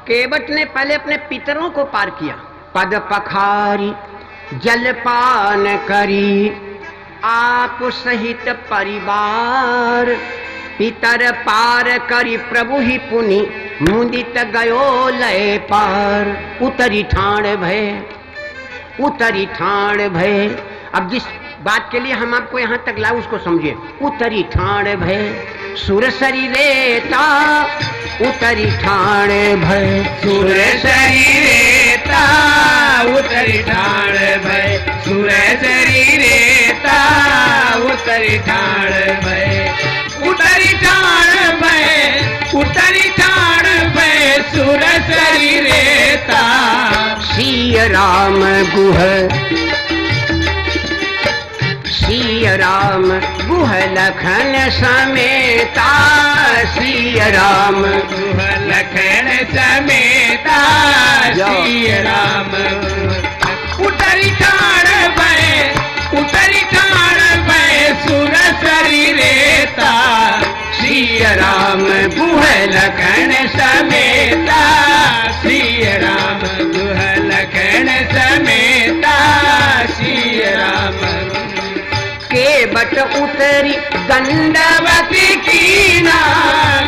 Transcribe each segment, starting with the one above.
केवट ने पहले अपने पितरों को पार किया। पद पखारी जलपान करी आप सहित परिवार, पितर पार करी प्रभु ही पुनि मुदित गयो लय पार। उतरी ठाण भय, उतरी ठाण भय। अब जिस बात के लिए हम आपको यहां तक लाए उसको समझिए। उतरी ठाण भय सुर शरीरेता, उतरी ठाण भय सुर शरीरेता, उतरी ठाण भय सुर शरीरेता, उतरी ठाण भय, उतरी ठाण भय, उतरी ठाण भय सुर शरीरेता। सिय राम गुह, सिय राम गुह लखन समेता, सिय राम गुह लखन समेता, सिय राम। उतरी ठाण भय, उतरी ठाण भय सुर शरीरेता, सिय राम गुह लखन समेता, सिय राम गुह लखन समेता, सिय राम। केवट उतरी दंडवती कीना,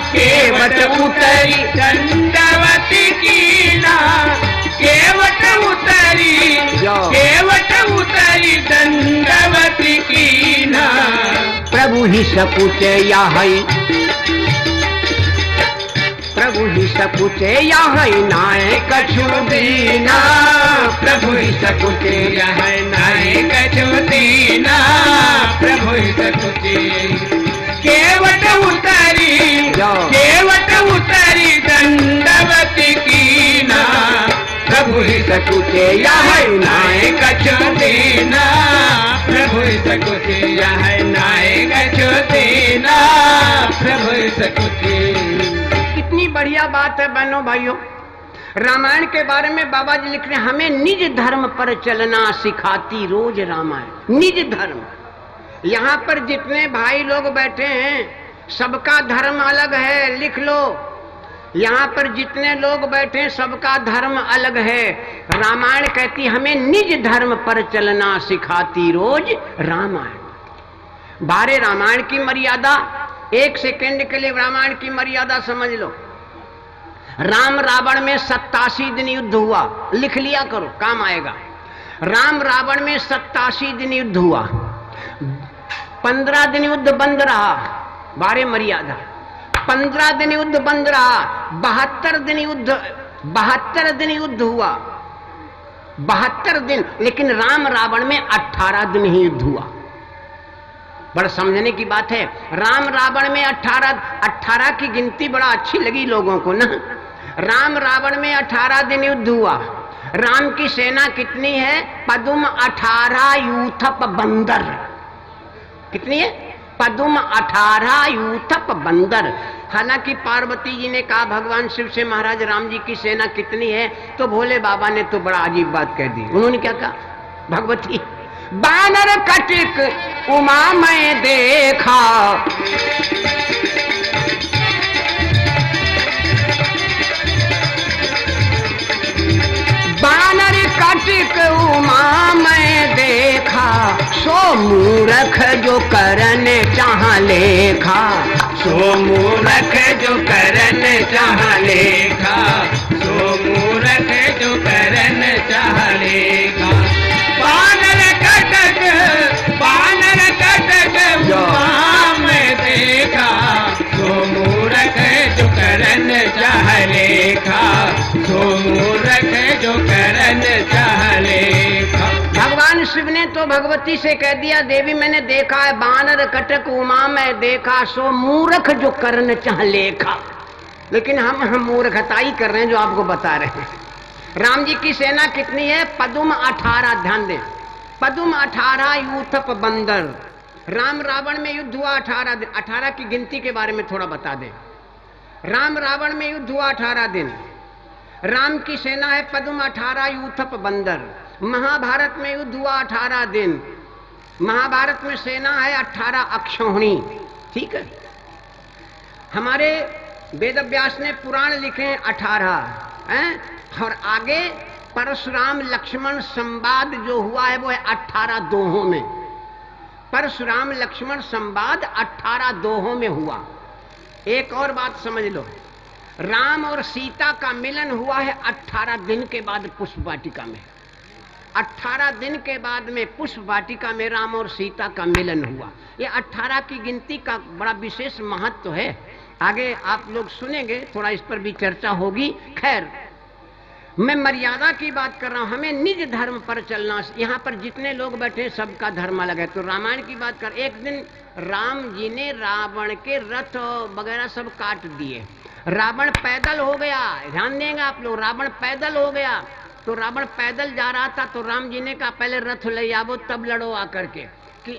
केवट उतरी दंडवती कीना, केवट उतरी, केवट उतरी दंडवती कीना। प्रभु ही सपूत याहई, प्रभु ही सपूत याहई नाय कछु दीना, प्रभु ही सपूत याहई नाय कछु दीना, प्रभु ही सपूत। केवट उतरी, केवट उतरी दंडवती कीना, प्रभु ही सपूत याहई नाय कछु दीना, प्रभु ही सपूत याहई नाय कछु दीना, प्रभु ही सपूत। कितनी बढ़िया बात है बहनों भाइयों। रामायण के बारे में बाबा जी लिख रहे हैं, हमें निज धर्म पर चलना सिखाती रोज रामायण। निज धर्म, यहाँ पर जितने भाई लोग बैठे हैं सबका धर्म अलग है, लिख लो। यहाँ पर जितने लोग बैठे हैं सबका धर्म अलग है। रामायण कहती हमें निज धर्म पर चलना सिखाती रोज रामायण। बारे रामायण की मर्यादा, एक सेकंड के लिए रामायण की मर्यादा समझ लो। राम रावण में 87 दिन युद्ध हुआ, लिख लिया करो काम आएगा। राम रावण में 87 दिन युद्ध हुआ, 15 दिन युद्ध बंद रहा, बारे मर्यादा। 15 दिन युद्ध बंद रहा, 72 दिन युद्ध, 72 दिन युद्ध हुआ, 72 दिन। लेकिन राम रावण में 18 दिन ही युद्ध हुआ। बड़ा समझने की बात है। राम रावण में 18 की गिनती बड़ा अच्छी लगी लोगों को ना। राम रावण में 18 दिन युद्ध हुआ। राम की सेना कितनी है? पदुम 18 यूथप बंदर। कितनी है? पदुम 18 यूथप बंदर। हालांकि पार्वती जी ने कहा भगवान शिव से महाराज राम जी की सेना कितनी है, तो भोले बाबा ने तो बड़ा अजीब बात कह दी। उन्होंने क्या कहा? भगवती बानर कटिक उमा मैं देखा, बानर कटिक उमा मैं देखा, सो मूरख जो करन चाह लेखा, सो मूरख जो करन चाह लेखा, सो मूरख जो करन चाह लेखा। बानर कटक, बानर कटक उमा मैं देखा, सो मूरख जो करन चाह लेखा, सो मूरख जो करन चाह लेखा। भगवान शिव ने तो भगवती से कह दिया, देवी मैंने देखा है बानर कटक उमा मैं देखा, सो मूर्ख जो करन चाह लेखा। लेकिन हम मूर्खताई कर रहे हैं जो आपको बता रहे हैं। राम जी की सेना कितनी है? पदुम 18, ध्यान दें, पदुम 18 यूथप बंदर। राम रावण में युद्ध हुआ 18 दिन। 18 की गिनती के बारे में थोड़ा बता दें। राम रावण में युद्ध हुआ 18 दिन। राम की सेना है पदुम 18 यूथप बंदर। महाभारत में युद्ध हुआ 18 दिन। महाभारत में सेना है 18 अक्षौहिणी। ठीक है। हमारे वेद व्यास ने पुराण लिखे हैं 18। हैं? और आगे परशुराम लक्ष्मण संवाद जो हुआ है वो है 18 दोहों में। परशुराम लक्ष्मण संवाद 18 दोहों में हुआ। एक और बात समझ लो, राम और सीता का मिलन हुआ है 18 दिन के बाद पुष्प वाटिका में। 18 दिन के बाद में पुष्प वाटिका में राम और सीता का मिलन हुआ। ये 18 की गिनती का बड़ा विशेष महत्व है। आगे आप लोग सुनेंगे, थोड़ा इस पर भी चर्चा होगी। खैर, मैं मर्यादा की बात कर रहा हूं, हमें निज धर्म पर चलना। यहाँ पर जितने लोग बैठे सबका धर्म अलग है। तो रामायण की बात कर, एक दिन राम जी ने रावण के रथ वगैरह सब काट दिए। रावण पैदल हो गया, ध्यान देंगे आप लोग, रावण पैदल हो गया। तो रावण पैदल जा रहा था तो राम जी ने कहा पहले रथ ले आवो तब लड़ो आकर के। कि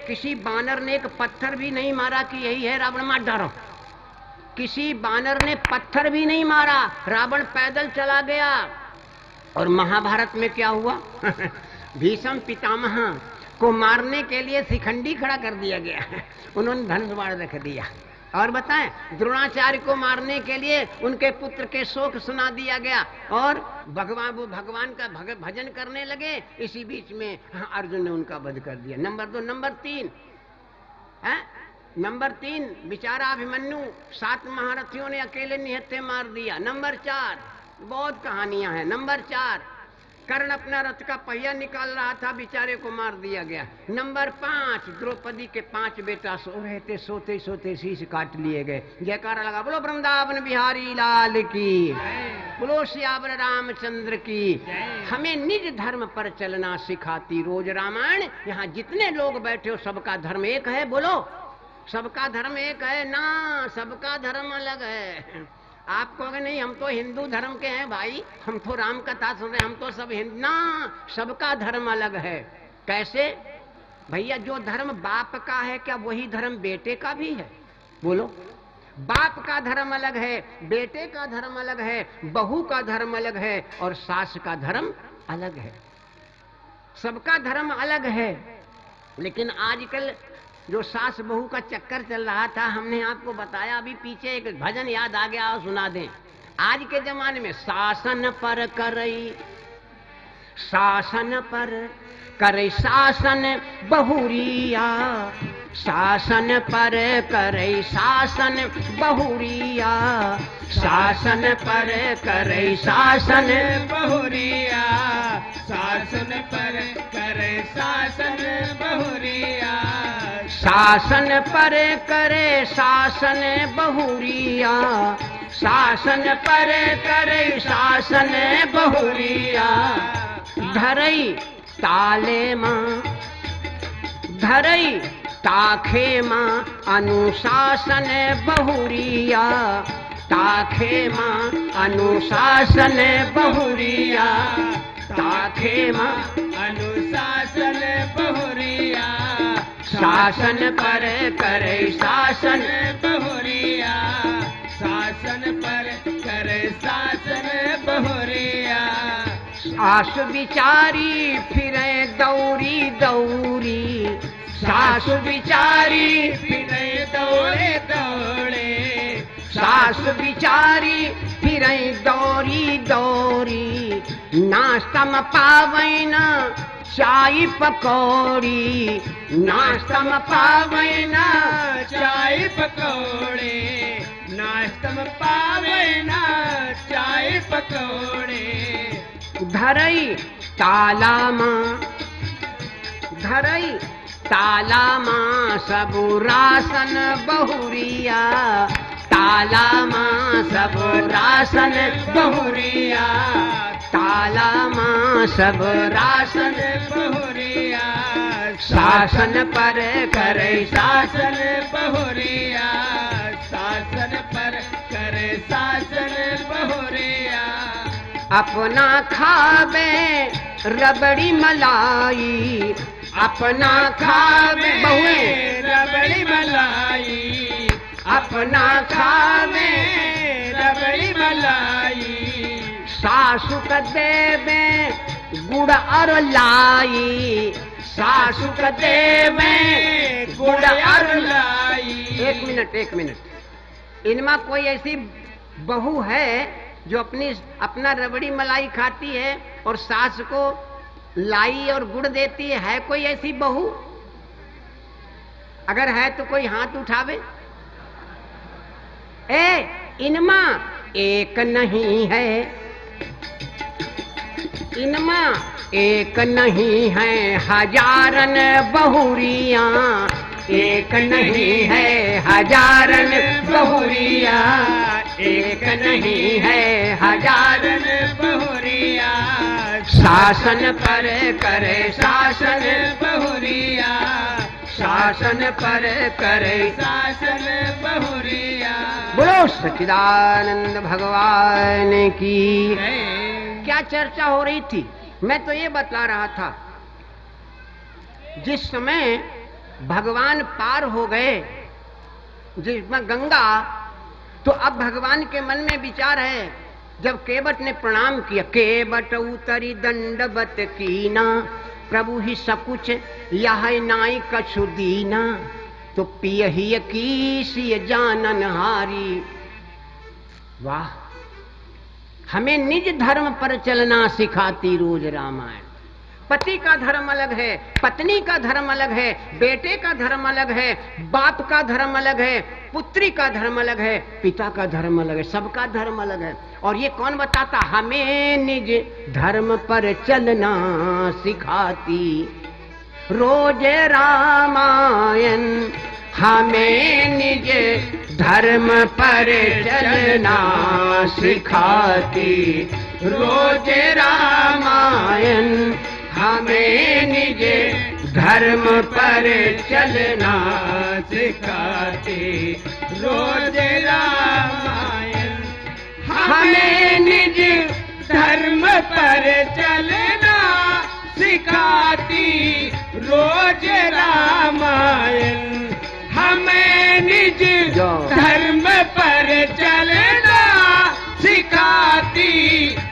किसी बानर ने एक पत्थर भी नहीं मारा कि यही है रावण, मार डालो। किसी बानर ने पत्थर भी नहीं मारा, रावण पैदल चला गया। और महाभारत में क्या हुआ? भीष्म पितामह को मारने के लिए शिखंडी खड़ा कर दिया गया, उन्होंने धनुष बाण रख दिया। और बताएं, द्रोणाचार्य को मारने के लिए उनके पुत्र के शोक सुना दिया गया और वो भगवान का भजन करने लगे। इसी बीच में अर्जुन ने उनका वध कर दिया। नंबर 2। नंबर 3 बेचारा अभिमन्यु 7 महारथियों ने अकेले निहत्थे मार दिया। नंबर 4 बहुत कहानियां हैं। नंबर 4 कर्ण अपना रथ का पहिया निकाल रहा था, बेचारे को मार दिया गया। नंबर 5 द्रौपदी के 5 बेटा सो रहे थे, सोते सोते शीश काट लिए गए। जयकारा लगा, बोलो वृंदावन बिहारी लाल की, बोलो सियावर रामचंद्र की। हमें निज धर्म पर चलना सिखाती रोज रामायण। यहाँ जितने लोग बैठे हो सबका धर्म एक है, बोलो सबका धर्म एक है ना, सबका धर्म अलग है। आप कहोगे नहीं हम तो हिंदू धर्म के हैं भाई, हम तो राम कथा सुन रहे, हम तो सब हिंदू। ना, सबका धर्म अलग है। कैसे भैया? जो धर्म बाप का है क्या वही धर्म बेटे का भी है? बोलो। बाप का धर्म अलग है, बेटे का धर्म अलग है, बहू का धर्म अलग है और सास का धर्म अलग है। सबका धर्म अलग है। लेकिन आजकल जो सास बहू का चक्कर चल रहा था, हमने आपको बताया अभी पीछे, एक भजन याद आ गया और सुना दें। आज के जमाने में शासन पर करई, शासन पर करई शासन बहुरिया, शासन पर करई शासन बहुरिया, शासन पर करई शासन बहुरिया, शासन पर करे शासन बहुरिया, शासन पर करे शासन बहुरिया, शासन पर करे शासन बहुरिया। धरई ताले मां, धरई ताखे मां अनुशासन बहुरिया, ताखे मां अनुशासन बहुरिया, ताखे मां अनुशासन बहुरिया, शासन पर करे शासन बहुरिया, शासन पर करे शासन बहुरिया। सास बिचारी फिरे दौरी दौरी, सास बिचारी फिरे दौड़े दौड़े, सास बिचारी फिरे दौरी दौरी। नाश्ता में पावैन चाय पकौड़ी, नाश्ता में पावैन चाय पकौड़े, नाश्ता में पावे ना चाय पकौड़े। धरई ताला मां, धरई ताला मां सबु रासन बहुरिया, ताला मां सबु रासन बहुरिया, ताला मां सब रासन बहुरिया, शासन पर करे शासन बहुरिया, शासन पर करे शासन बहुरिया। अपना खावे रबड़ी मलाई, अपना खावे बहुए रबड़ी मलाई, अपना खावे रबड़ी मलाई। सासु का देवे गुड़ और लाई, सासु का देवे गुड़ और लाई। एक मिनट, इनमें कोई ऐसी बहू है जो अपना रबड़ी मलाई खाती है और सास को लाई और गुड़ देती है कोई ऐसी बहू? अगर है तो कोई हाथ उठावे। इनमा एक नहीं है, इनमा एक नहीं है हजारन बहुरियां, एक नहीं है हजारन बहुरियां, एक नहीं है हजारन बहुरिया शासन पर करे शासन, बहुरिया शासन पर करे शासन बहुरिया। बोलो सच्चिदानंद भगवान की। जय। क्या चर्चा हो रही थी? मैं तो ये बतला रहा था, जिस समय भगवान पार हो गए जिसमें गंगा, तो अब भगवान के मन में विचार है, जब केवट ने प्रणाम किया, केवट उतरी दंडवत कीना, प्रभु ही सकुच यह नाई कछु दीना, तो पियहिय कीसिय जानन हारी। वाह, हमें निज धर्म पर चलना सिखाती रोज रामायण। पति का धर्म अलग है, पत्नी का धर्म अलग है, बेटे का धर्म अलग है, बाप का धर्म अलग है, पुत्री का धर्म अलग है, पिता का धर्म अलग है, सबका धर्म अलग है। और ये कौन बताता? हमें निज धर्म पर चलना सिखाती रोज रामायण, हमें निज धर्म पर चलना सिखाती रोज रामायण, हमें निज धर्म पर चलना सिखाती रोज रामायण, हमें निज धर्म पर चलना सिखाती रोज रामायण, हमें निज धर्म पर चलना सिखाती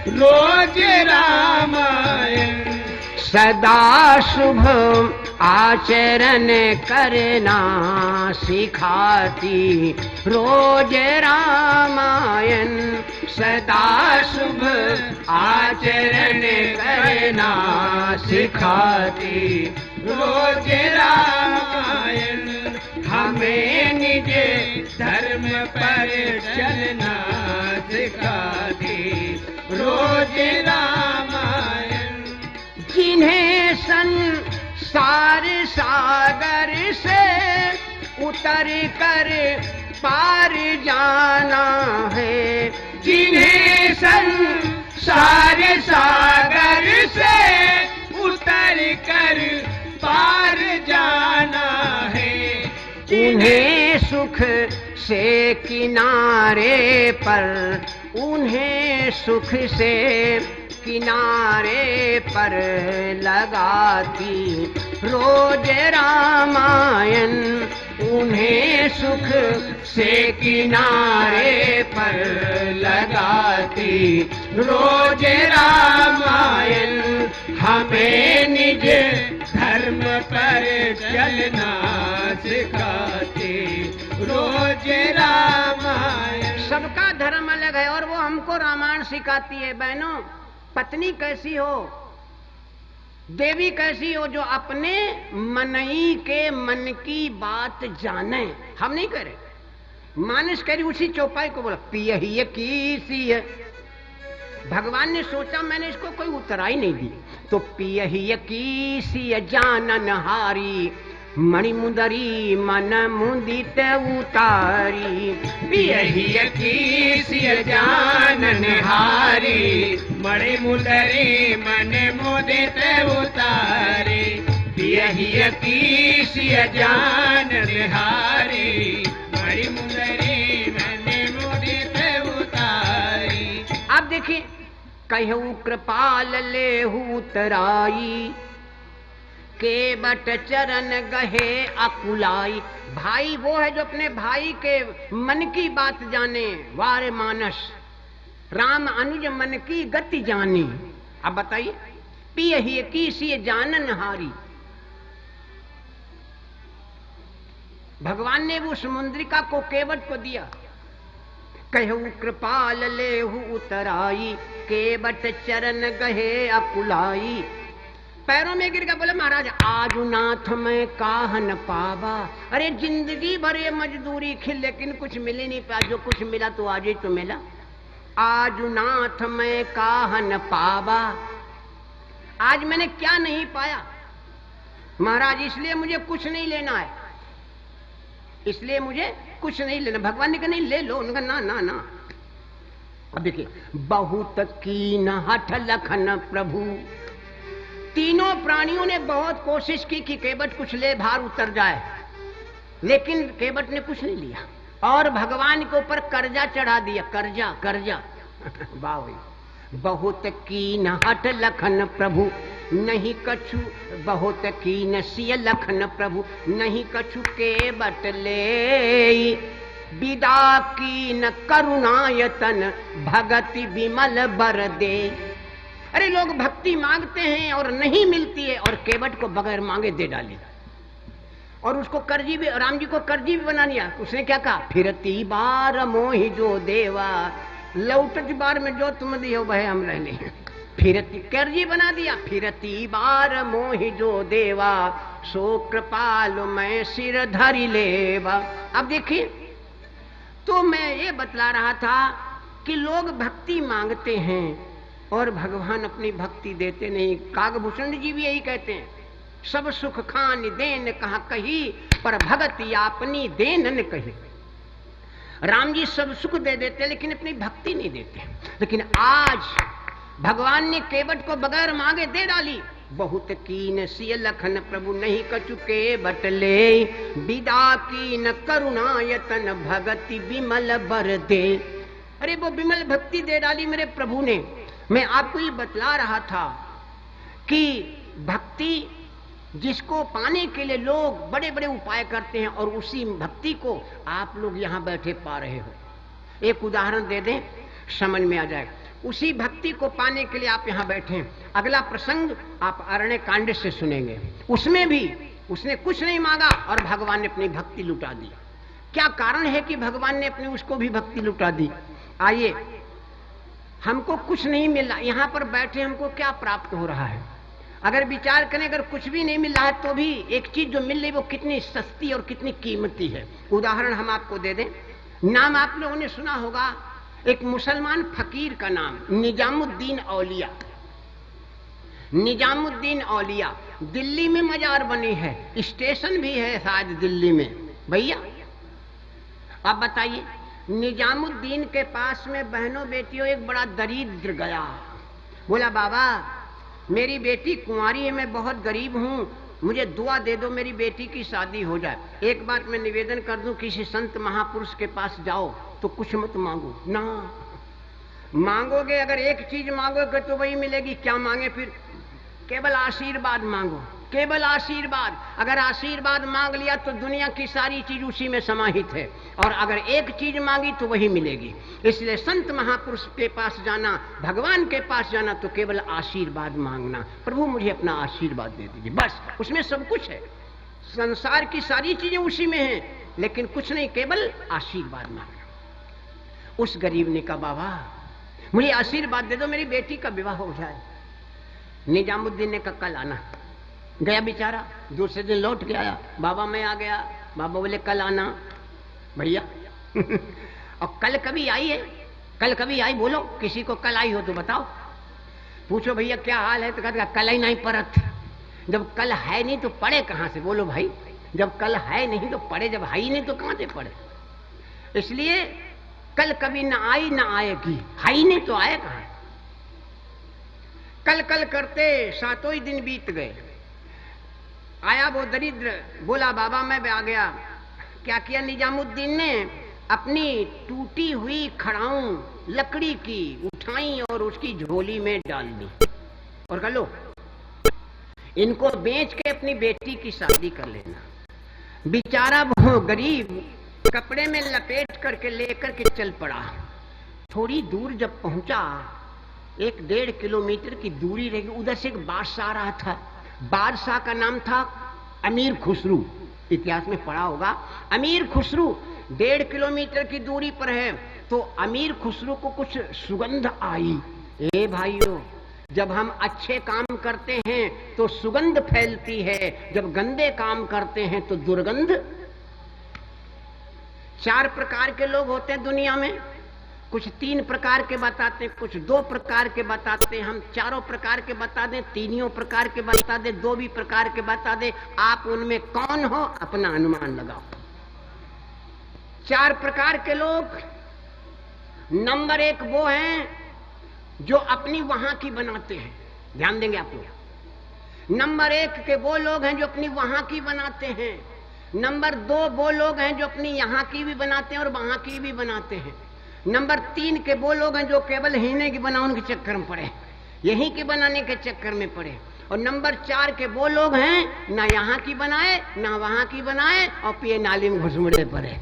रोज रामायण। सदा शुभ आचरण करना सिखाती रोज रामायण, सदा शुभ आचरण करना सिखाती रोज रामायण, हमें निज धर्म पर चलना सिखाती रोज रामायण। जिन्हें संसार सागर से उतर कर पार जाना है, जिन्हें संसार सागर से उतर कर पार जाना है, उन्हें सुख से किनारे पर, उन्हें सुख से किनारे पर लगाती रोज रामायण, उन्हें सुख से किनारे पर लगाती रोज रामायण, हमें निज धर्म पर चलना सिखाती रोज रामायण। सबका धर्म अलग है और वो हमको रामायण सिखाती है। बहनों, पत्नी कैसी हो, देवी कैसी हो, जो अपने मनई के मन की बात जाने। हम नहीं कह रहे, मानस कह रही, उसी चौपाई को बोला पियहिय कीसी है। भगवान ने सोचा मैंने इसको कोई उतराई नहीं दी, तो पियहिय कीसी जानन हारी, मणिमुंदरी मन मुंदित उतारी, पियहिय कीसिय जानन हारी, मणिमुंदरी मन मुदित उतारी, पियहिय कीसिय जानन हारी, मणिमुंदरी मन मुदित उतारी। अब देखिए, कहू कृपाल लेहू उतराई, केवट चरण गहे अकुलाई। भाई वो है जो अपने भाई के मन की बात जाने, वारे मानस राम अनुज मन की गति जानी। अब बताइए, पियहिय कीसिय जानन हारी। भगवान ने वो समुद्रिका को केवट को दिया। कहू कृपाल लेहु उतराई, केवट चरण गहे अकुलाई। पैरों में गिर गया, बोले महाराज आजू नाथ मैं काहन पावा। अरे जिंदगी भर ये मजदूरी की, लेकिन कुछ मिल ही नहीं पाया। जो कुछ मिला तो आज ही तो मिला। आजू नाथ मैं काहन पावा, आज मैंने क्या नहीं पाया महाराज, इसलिए मुझे कुछ नहीं लेना है, इसलिए मुझे कुछ नहीं लेना। भगवान ने कहा नहीं ले लो, उनका ना ना ना। अब देखिए, बहुत कीन हठ लखन प्रभु, तीनों प्राणियों ने बहुत कोशिश की कि केवट कुछ ले, भार उतर जाए, लेकिन केवट ने कुछ नहीं लिया और भगवान के ऊपर कर्जा चढ़ा दिया। कर्जा कर्जा वाह भाई। बहुत कीन हठ लखन प्रभु नहीं कछु, बहुत कीन सिय लखन प्रभु नहीं कछु केवट ले। विदा कीन करुणायतन भगति विमल बर दे। अरे लोग भक्ति मांगते हैं और नहीं मिलती है, और केवट को बगैर मांगे दे डाली, और उसको कर्जी भी, राम जी को कर्जी भी बना लिया। उसने क्या कहा, फिरती बार मोहि जो देवा, लौटत बार में जो तुम दियो वह हम रहने। फिरती कर्जी बना दिया। फिरती बार मोहि जो देवा, सो कृपाल मैं सिर धरि लेवा। अब देखिए, तो मैं ये बतला रहा था कि लोग भक्ति मांगते हैं और भगवान अपनी भक्ति देते नहीं। कागभूषण जी भी यही कहते हैं, सब सुख खान देन कहा कही, पर भगति आपनी देन न कही। राम जी सब सुख दे देते लेकिन अपनी भक्ति नहीं देते। लेकिन आज भगवान ने केवट को बगैर मांगे दे डाली। बहुत कीन सिय लखन प्रभु नहीं कछु केवट ले, विदा कीन करुणायतन भगति विमल बर दे। अरे वो विमल भक्ति दे डाली मेरे प्रभु ने। मैं आपको ये बतला रहा था कि भक्ति जिसको पाने के लिए लोग बड़े बड़े उपाय करते हैं, और उसी भक्ति को आप लोग यहाँ बैठे पा रहे हो। एक उदाहरण दे दें, समझ में आ जाएगा। उसी भक्ति को पाने के लिए आप यहाँ बैठे हैं। अगला प्रसंग आप अरण्य कांड से सुनेंगे। उसमें भी उसने कुछ नहीं मांगा और भगवान ने अपनी भक्ति लुटा दी। क्या कारण है कि भगवान ने अपनी उसको भी भक्ति लुटा दी? आइए, हमको कुछ नहीं मिला, यहाँ पर बैठे हमको क्या प्राप्त हो रहा है? अगर विचार करें, अगर कुछ भी नहीं मिल रहा है तो भी एक चीज जो मिल रही वो कितनी सस्ती और कितनी कीमती है। उदाहरण हम आपको दे दें। नाम आप लोगों ने सुना होगा, एक मुसलमान फकीर का नाम निजामुद्दीन औलिया। निजामुद्दीन औलिया, दिल्ली में मजार बनी है, स्टेशन भी है शायद दिल्ली में। भैया आप बताइए, निजामुद्दीन के पास में बहनों बेटियों एक बड़ा दरिद्र गया। बोला बाबा मेरी बेटी कुंवारी है, मैं बहुत गरीब हूँ, मुझे दुआ दे दो मेरी बेटी की शादी हो जाए। एक बात मैं निवेदन कर दूं, किसी संत महापुरुष के पास जाओ तो कुछ मत मांगो ना। मांगोगे अगर एक चीज मांगोगे तो वही मिलेगी। क्या मांगे फिर? केवल आशीर्वाद मांगो, केवल आशीर्वाद। अगर आशीर्वाद मांग लिया तो दुनिया की सारी चीज उसी में समाहित है, और अगर एक चीज मांगी तो वही मिलेगी। इसलिए संत महापुरुष के पास जाना, भगवान के पास जाना तो केवल आशीर्वाद मांगना। प्रभु मुझे अपना आशीर्वाद दे दीजिए, बस उसमें सब कुछ है। संसार की सारी चीजें उसी में हैं, लेकिन कुछ नहीं, केवल आशीर्वाद मांगना। उस गरीब ने कहा बाबा मुझे आशीर्वाद दे दो, मेरी बेटी का विवाह हो जाए। निजामुद्दीन ने कहा कल आना। गया बेचारा, दूसरे दिन लौट के आया, बाबा मैं आ गया। बाबा बोले कल आना। भैया और कल कभी आई है? कल कभी आई? बोलो, किसी को कल आई हो तो बताओ। पूछो भैया क्या हाल है तो कहते कल ही नहीं परत। जब कल है नहीं तो पढ़े कहां से? बोलो भाई, जब कल है नहीं तो पढ़े, जब है ही नहीं तो कहां से पढ़े? इसलिए कल कभी ना आई ना आएगी, है ही नहीं तो आए कहां? कल कल करते सातों ही दिन बीत गए। आया वो दरिद्र, बोला बाबा मैं आ गया। क्या किया निजामुद्दीन ने? अपनी टूटी हुई खड़ाऊं लकड़ी की उठाई और उसकी झोली में डाल दी और कह लो इनको बेच के अपनी बेटी की शादी कर लेना। बेचारा वो गरीब कपड़े में लपेट करके लेकर के चल पड़ा। थोड़ी दूर जब पहुंचा, 1-1.5 किलोमीटर की दूरी रहेगी, उधर से एक बादशाह आ रहा था। बादशाह का नाम था अमीर खुसरू। इतिहास में पढ़ा होगा, अमीर खुसरू 1.5 किलोमीटर की दूरी पर है। तो तो अमीर खुसरो को कुछ सुगंध आई। ए भाइयों, जब हम अच्छे काम करते हैं तो सुगंध फैलती है, जब गंदे काम करते हैं तो दुर्गंध। 4 प्रकार के लोग होते हैं दुनिया में, कुछ 3 प्रकार के बताते हैं, कुछ 2 प्रकार के बताते हैं। हम चारों प्रकार के बता दें, तीनियों प्रकार के बता दें, 2 भी प्रकार के बता दें, आप उनमें कौन हो अपना अनुमान लगाओ। 4 प्रकार के लोग, नंबर 1 वो हैं जो अपनी वहां की बनाते हैं, ध्यान देंगे आप लोग। नंबर 1 के वो लोग हैं जो अपनी वहां की बनाते हैं। नंबर 2 वो लोग हैं जो अपनी यहां की भी बनाते हैं और वहां की भी बनाते हैं। नंबर 3 के वो लोग हैं जो केवल हीने की बनाने के चक्कर में पड़े, यहीं के बनाने के चक्कर में पड़े। और नंबर 4 के वो लोग हैं ना यहां की बनाए ना वहां की बनाए और पिए नाली में घुसमुड़े पड़े।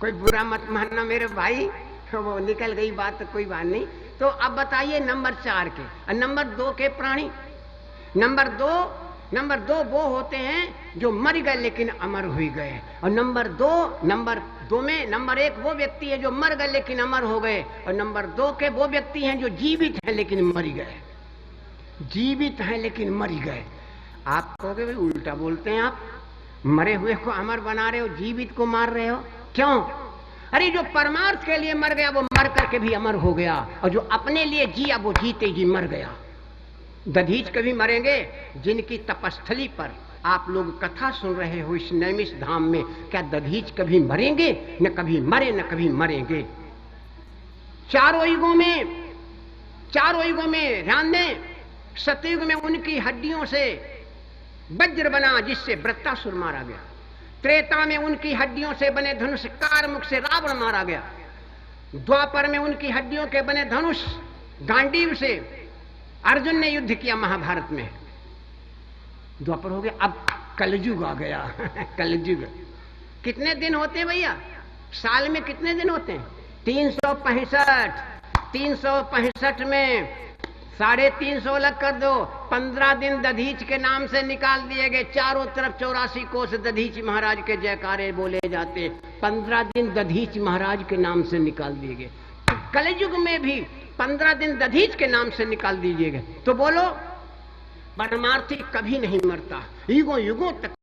कोई बुरा मत मानना मेरे भाई, वो निकल गई बात तो कोई बात नहीं। तो अब बताइए नंबर 4 के और नंबर 2 के प्राणी। नंबर दो वो होते हैं जो मर गए लेकिन अमर हुई गए। और नंबर दो में नंबर 1 वो व्यक्ति है जो मर गए लेकिन अमर हो गए, और नंबर 2 के वो व्यक्ति हैं जो जीवित हैं लेकिन मर गए। जीवित हैं लेकिन मर गए। आप कहोगे भाई उल्टा बोलते हैं आप, मरे हुए को अमर बना रहे हो, जीवित को मार रहे हो, क्यों? अरे जो परमार्थ के लिए मर गया वो मर करके भी अमर हो गया, और जो अपने लिए जिया वो जीते जी मर गया। दधीच कभी मरेंगे? जिनकी तपस्थली पर आप लोग कथा सुन रहे हो इस नैमिष धाम में, क्या दधीच कभी मरेंगे? न कभी मरे न कभी मरेंगे। चारों युगों में ध्यान दें, सतयुग में उनकी हड्डियों से वज्र बना जिससे वृत्तासुर मारा गया। त्रेता में उनकी हड्डियों से बने धनुष कारमुख से रावण मारा गया। द्वापर में उनकी हड्डियों के बने धनुष गांडीव से अर्जुन ने युद्ध किया महाभारत में। द्वापर हो गया, अब कलयुग आ गया। कलयुग कितने दिन होते हैं भैया? साल में कितने दिन होते हैं? 365। 365 में 350 अलग कर दो, 15 दिन दधीच के नाम से निकाल दिए गए। चारों तरफ 84 कोस दधीच महाराज के जयकारे बोले जाते। 15 दिन दधीच महाराज के नाम से निकाल दिए गए। कलयुग में भी 15 दिन दधीच के नाम से निकाल दीजिए गए। तो बोलो, परमार्थी कभी नहीं मरता, युगों युगों तक